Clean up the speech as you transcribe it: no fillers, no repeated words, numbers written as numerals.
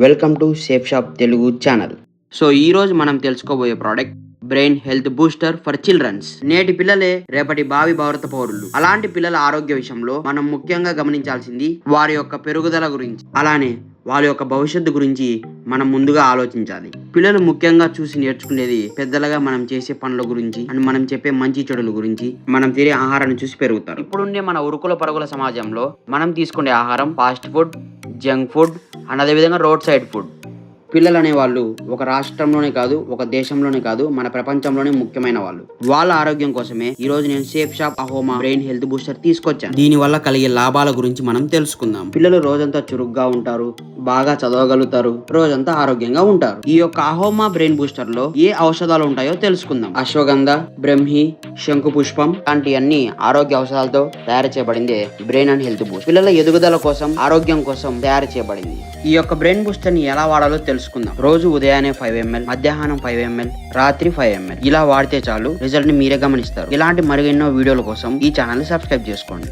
Welcome to Safe Shop Telugu channel. So ఈ రోజు మనం తెలుసుకోబోయే product brain health booster for childrens. నేటి పిల్లలే రేపటి భావి భారత పౌరులు. అలాంటి పిల్లల ఆరోగ్య విషయంలో మనం ముఖ్యంగా గమనించాల్సింది వారి యొక్క పెరుగుదల గురించి, అలానే వాళ్ళ యొక్క భవిష్యత్తు గురించి మనం ముందుగా ఆలోచించాలి. పిల్లలు ముఖ్యంగా చూసి నేర్చుకునేది పెద్దలుగా మనం చేసే పనుల గురించి అండ్ మనం చెప్పే మంచి చెడుల గురించి, మనం తినే ఆహారాన్ని చూసి పెరుగుతారు. ఇప్పుడుండే మన ఉరుకుల పరుగుల సమాజంలో మనం తీసుకునే ఆహారం fast food, junk food and అదేవిధంగా రోడ్ సైడ్ ఫుడ్. పిల్లలు అనే వాళ్ళు ఒక రాష్ట్రంలోనే కాదు, ఒక దేశంలోనే కాదు, మన ప్రపంచంలోనే ముఖ్యమైన వాళ్ళు. వాళ్ళ ఆరోగ్యం కోసమే ఈ రోజు నేను సేఫ్ షాప్ అహోమా బ్రెయిన్ హెల్త్ బూస్టర్ తీసుకొచ్చాను. దీని వల్ల కలిగే లాభాల గురించి మనం తెలుసుకుందాం. పిల్లలు రోజంతా చురుగ్గా ఉంటారు, బాగా చదవగలుగుతారు, రోజంతా ఆరోగ్యంగా ఉంటారు. ఈ యొక్క అహోమా బ్రెయిన్ బూస్టర్ లో ఏ ఔషధాలు ఉంటాయో తెలుసుకుందాం. అశ్వగంధ, బ్రహ్మి, శంకు పుష్పం లాంటి అన్ని ఆరోగ్య ఔషధాలతో తయారు చేయబడింది బ్రెయిన్ అండ్ హెల్త్ బూస్ట్. పిల్లల ఎదుగుదల కోసం, ఆరోగ్యం కోసం తయారు చేయబడింది. ఈ యొక్క బ్రెయిన్ బూస్టర్ ని ఎలా వాడాలో తెలుసుకుందాం. రోజు ఉదయాన్నే 5 ml, మధ్యాహ్నం 5 ml, రాత్రి 5 ml ఇలా వాడితే చాలు, రిజల్ట్ ని మీరే గమనిస్తారు. ఇలాంటి మరిన్నో వీడియోల కోసం ఈ ఛానల్ ని సబ్స్క్రైబ్ చేసుకోండి.